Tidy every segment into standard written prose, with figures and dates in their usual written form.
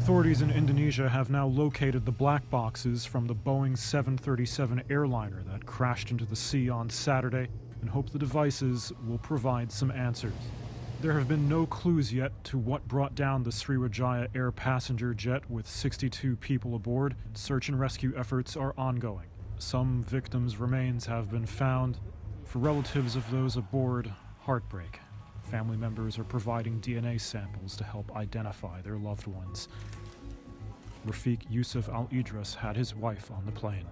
Authorities in Indonesia have now located the black boxes from the Boeing 737 airliner that crashed into the sea on Saturday and hope the devices will provide some answers. There have been no clues yet to what brought down the Sriwijaya Air passenger jet with 62 people aboard. Search and rescue efforts are ongoing. Some victims' remains have been found. For relatives of those aboard, heartbreak. Family members are providing DNA samples to help identify their loved ones. Rafiq Yusuf Al-Idris had his wife on the plane.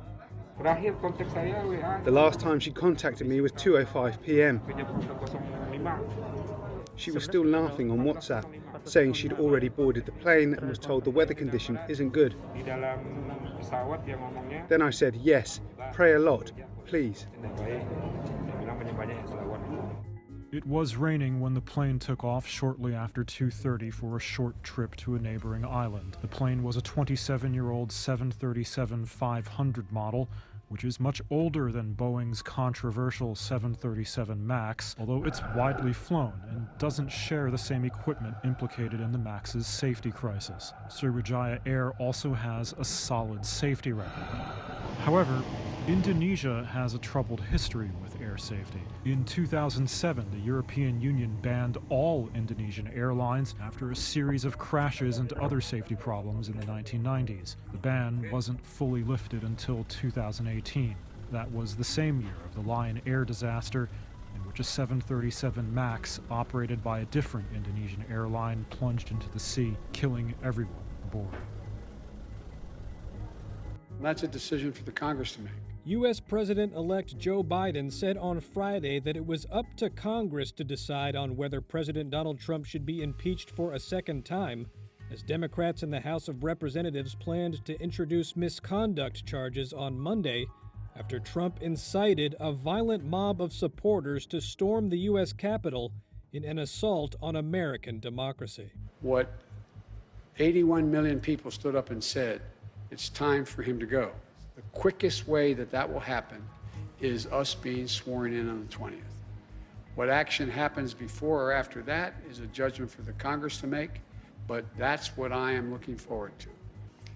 The last time she contacted me was 2:05 p.m. She was still laughing on WhatsApp, saying she'd already boarded the plane and was told the weather condition isn't good. Then I said, yes, pray a lot, please. It was raining when the plane took off shortly after 2:30 for a short trip to a neighboring island. The plane was a 27-year-old 737-500 model, which is much older than Boeing's controversial 737 MAX, although it's widely flown and doesn't share the same equipment implicated in the MAX's safety crisis. Sriwijaya Air also has a solid safety record. However, Indonesia has a troubled history with air safety. In 2007, the European Union banned all Indonesian airlines after a series of crashes and other safety problems in the 1990s. The ban wasn't fully lifted until 2018. That was the same year of the Lion Air disaster, in which a 737 MAX operated by a different Indonesian airline plunged into the sea, killing everyone aboard. That's a decision for the Congress to make. U.S. President-elect Joe Biden said on Friday that it was up to Congress to decide on whether President Donald Trump should be impeached for a second time, as Democrats in the House of Representatives planned to introduce misconduct charges on Monday after Trump incited a violent mob of supporters to storm the U.S. Capitol in an assault on American democracy. What 81 million people stood up and said, it's time for him to go. The quickest way that will happen is us being sworn in on the 20th. What action happens before or after that is a judgment for the Congress to make, but that's what I am looking forward to,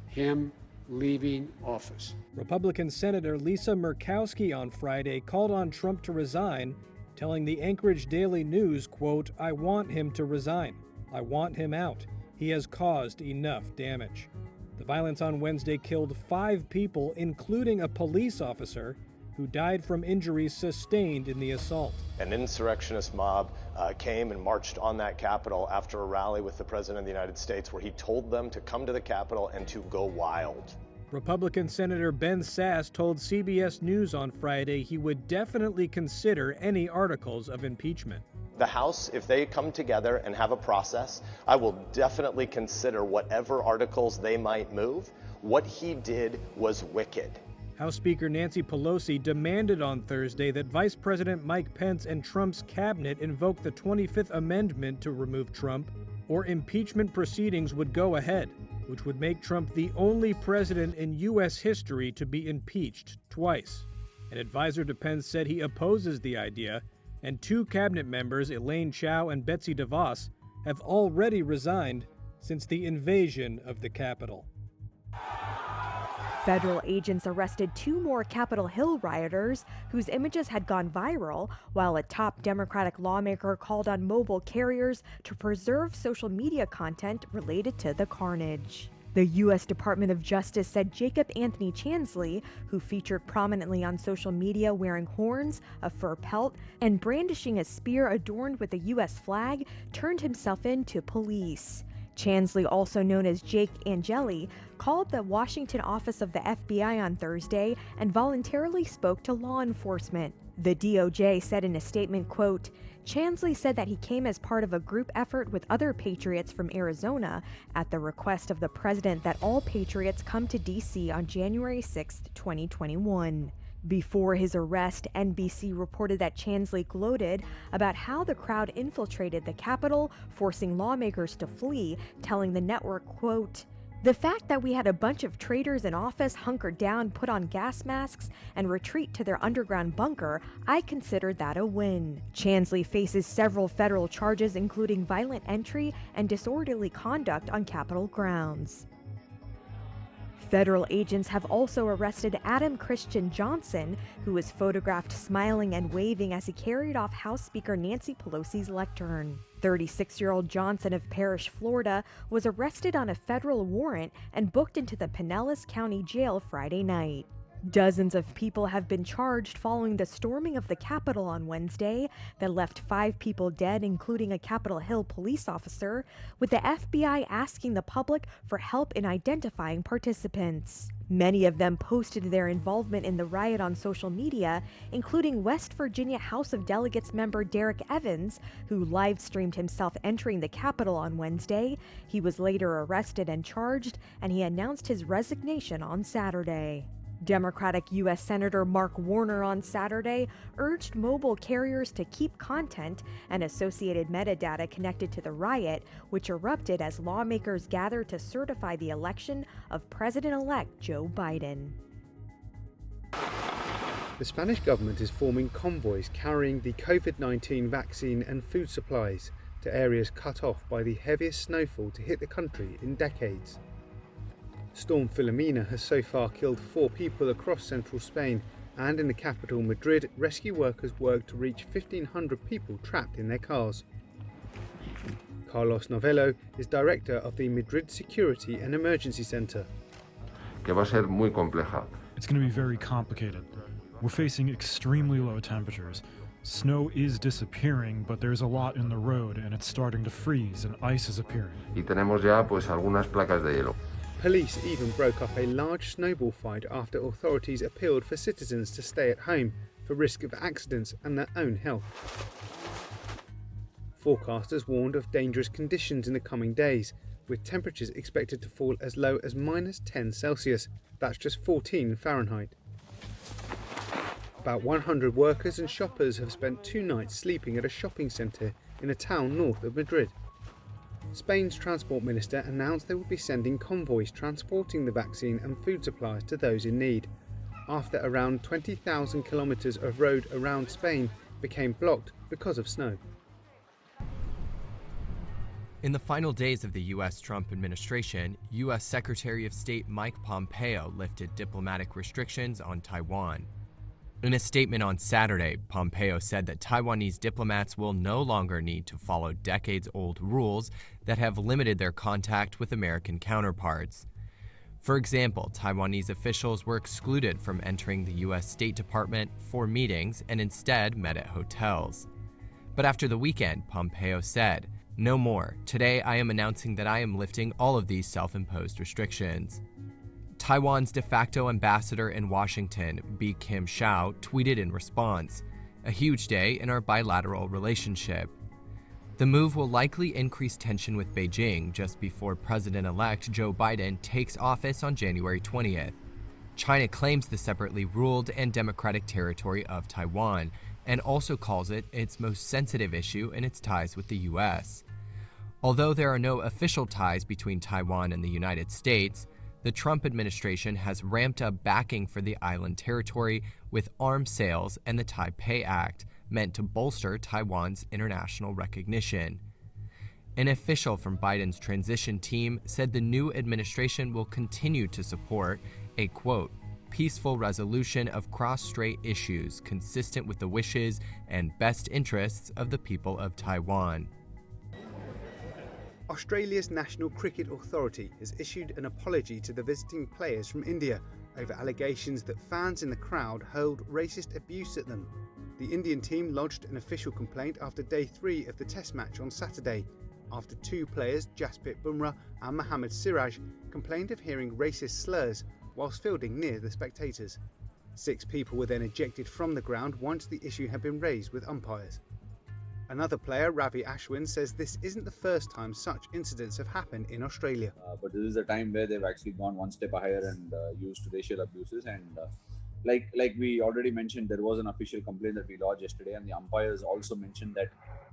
him leaving office. Republican Senator Lisa Murkowski on Friday called on Trump to resign, telling the Anchorage Daily News, quote, "I want him to resign. I want him out. He has caused enough damage." The violence on Wednesday killed 5 people, including a police officer who died from injuries sustained in the assault. An insurrectionist mob came and marched on that Capitol after a rally with the President of the United States where he told them to come to the Capitol and to go wild. Republican Senator Ben Sasse told CBS News on Friday he would definitely consider any articles of impeachment. The House, if they come together and have a process, I will definitely consider whatever articles they might move. What he did was wicked. House Speaker Nancy Pelosi demanded on Thursday that Vice President Mike Pence and Trump's cabinet invoke the 25th Amendment to remove Trump, or impeachment proceedings would go ahead, which would make Trump the only president in U.S. history to be impeached twice. An advisor to Pence said he opposes the idea, and 2 cabinet members, Elaine Chao and Betsy DeVos, have already resigned since the invasion of the Capitol. Federal agents arrested 2 more Capitol Hill rioters whose images had gone viral, while a top Democratic lawmaker called on mobile carriers to preserve social media content related to the carnage. The U.S. Department of Justice said Jacob Anthony Chansley, who featured prominently on social media wearing horns, a fur pelt, and brandishing a spear adorned with the U.S. flag, turned himself in to police. Chansley, also known as Jake Angeli, called the Washington office of the FBI on Thursday and voluntarily spoke to law enforcement. The DOJ said in a statement, quote, Chansley said that he came as part of a group effort with other patriots from Arizona at the request of the president that all patriots come to D.C. on January 6, 2021. Before his arrest, NBC reported that Chansley gloated about how the crowd infiltrated the Capitol, forcing lawmakers to flee, telling the network, quote, The fact that we had a bunch of traitors in office hunker down, put on gas masks, and retreat to their underground bunker, I consider that a win. Chansley faces several federal charges, including violent entry and disorderly conduct on Capitol grounds. Federal agents have also arrested Adam Christian Johnson, who was photographed smiling and waving as he carried off House Speaker Nancy Pelosi's lectern. 36-year-old Johnson of Parrish, Florida, was arrested on a federal warrant and booked into the Pinellas County Jail Friday night. Dozens of people have been charged following the storming of the Capitol on Wednesday that left 5 people dead, including a Capitol Hill police officer, with the FBI asking the public for help in identifying participants. Many of them posted their involvement in the riot on social media, including West Virginia House of Delegates member Derek Evans, who live-streamed himself entering the Capitol on Wednesday. He was later arrested and charged, and he announced his resignation on Saturday. Democratic U.S. Senator Mark Warner on Saturday urged mobile carriers to keep content and associated metadata connected to the riot, which erupted as lawmakers gathered to certify the election of President-elect Joe Biden. The Spanish government is forming convoys carrying the COVID-19 vaccine and food supplies to areas cut off by the heaviest snowfall to hit the country in decades. Storm Filomena has so far killed 4 people across central Spain, and in the capital, Madrid, rescue workers work to reach 1,500 people trapped in their cars. Carlos Novello is director of the Madrid Security and Emergency Center. Que va a ser muy compleja. It's going to be very complicated. We're facing extremely low temperatures. Snow is disappearing, but there's a lot in the road, and it's starting to freeze, and ice is appearing. Y tenemos ya pues algunas placas de hielo. Police even broke up a large snowball fight after authorities appealed for citizens to stay at home for risk of accidents and their own health. Forecasters warned of dangerous conditions in the coming days, with temperatures expected to fall as low as -10 Celsius, that's just 14 Fahrenheit. About 100 workers and shoppers have spent 2 nights sleeping at a shopping centre in a town north of Madrid. Spain's transport minister announced they would be sending convoys transporting the vaccine and food supplies to those in need, after around 20,000 kilometres of road around Spain became blocked because of snow. In the final days of the U.S. Trump administration, U.S. Secretary of State Mike Pompeo lifted diplomatic restrictions on Taiwan. In a statement on Saturday, Pompeo said that Taiwanese diplomats will no longer need to follow decades-old rules that have limited their contact with American counterparts. For example, Taiwanese officials were excluded from entering the U.S. State Department for meetings and instead met at hotels. But after the weekend, Pompeo said, "No more. Today I am announcing that I am lifting all of these self-imposed restrictions." Taiwan's de facto ambassador in Washington, B. Kim Shao, tweeted in response, "A huge day in our bilateral relationship." The move will likely increase tension with Beijing just before President-elect Joe Biden takes office on January 20th. China claims the separately ruled and democratic territory of Taiwan and also calls it its most sensitive issue in its ties with the U.S. Although there are no official ties between Taiwan and the United States, the Trump administration has ramped up backing for the island territory with arms sales and the Taipei Act, meant to bolster Taiwan's international recognition. An official from Biden's transition team said the new administration will continue to support a, quote, peaceful resolution of cross-strait issues consistent with the wishes and best interests of the people of Taiwan. Australia's National Cricket Authority has issued an apology to the visiting players from India over allegations that fans in the crowd hurled racist abuse at them. The Indian team lodged an official complaint after day 3 of the Test match on Saturday, after 2 players, Jasprit Bumrah and Mohammad Siraj, complained of hearing racist slurs whilst fielding near the spectators. 6 people were then ejected from the ground once the issue had been raised with umpires. Another player, Ravi Ashwin, says this isn't the first time such incidents have happened in Australia. But this is a time where they've actually gone one step higher and used racial abuses. And like we already mentioned, there was an official complaint that we lodged yesterday, and the umpires also mentioned that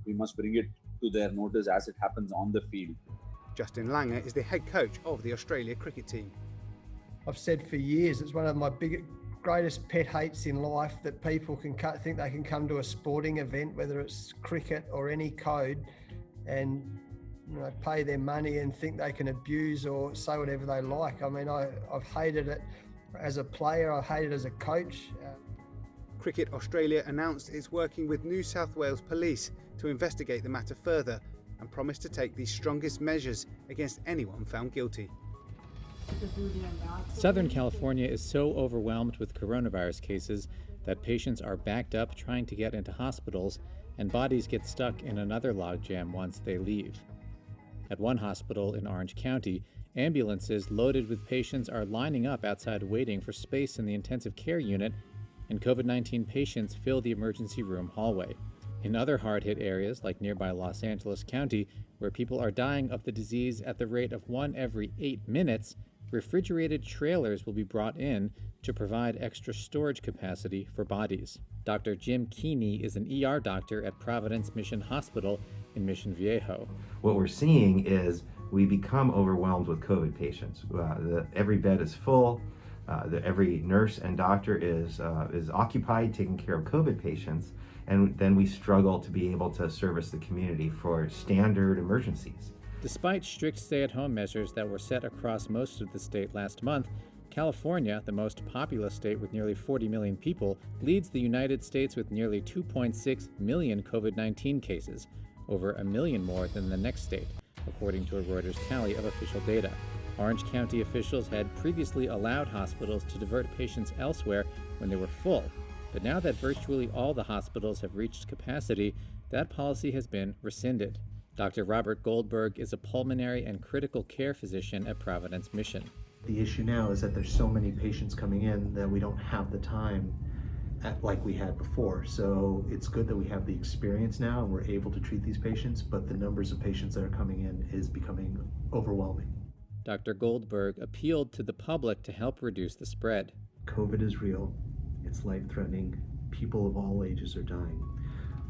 we must bring it to their notice as it happens on the field. Justin Langer is the head coach of the Australia cricket team. I've said for years, it's one of my greatest pet hates in life that people can think they can come to a sporting event, whether it's cricket or any code, and pay their money and think they can abuse or say whatever they like. I mean, I've hated it as a player, I hate it as a coach. Cricket Australia announced it's working with New South Wales Police to investigate the matter further and promised to take the strongest measures against anyone found guilty. Southern California is so overwhelmed with coronavirus cases that patients are backed up trying to get into hospitals, and bodies get stuck in another logjam once they leave. At one hospital in Orange County, ambulances loaded with patients are lining up outside waiting for space in the intensive care unit, and COVID-19 patients fill the emergency room hallway. In other hard-hit areas, like nearby Los Angeles County, where people are dying of the disease at the rate of 1 every 8 minutes, refrigerated trailers will be brought in to provide extra storage capacity for bodies. Dr. Jim Keeney is an ER doctor at Providence Mission Hospital in Mission Viejo. What we're seeing is we become overwhelmed with COVID patients. Every bed is full. Every nurse and doctor is occupied taking care of COVID patients, and then we struggle to be able to service the community for standard emergencies. Despite strict stay-at-home measures that were set across most of the state last month, California, the most populous state with nearly 40 million people, leads the United States with nearly 2.6 million COVID-19 cases, over 1 million more than the next state, according to a Reuters tally of official data. Orange County officials had previously allowed hospitals to divert patients elsewhere when they were full, but now that virtually all the hospitals have reached capacity, that policy has been rescinded. Dr. Robert Goldberg is a pulmonary and critical care physician at Providence Mission. The issue now is that there's so many patients coming in that we don't have the time like we had before. So it's good that we have the experience now and we're able to treat these patients, but the numbers of patients that are coming in is becoming overwhelming. Dr. Goldberg appealed to the public to help reduce the spread. COVID is real. It's life-threatening. People of all ages are dying.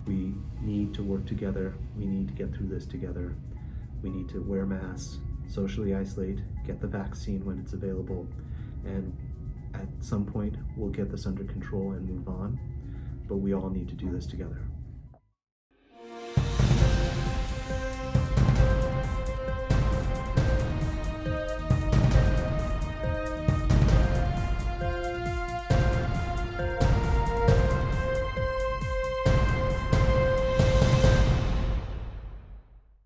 We need to work together. We need to get through this together. We need to wear masks, socially isolate, get the vaccine when it's available, and at some point we'll get this under control and move on, but we all need to do this together.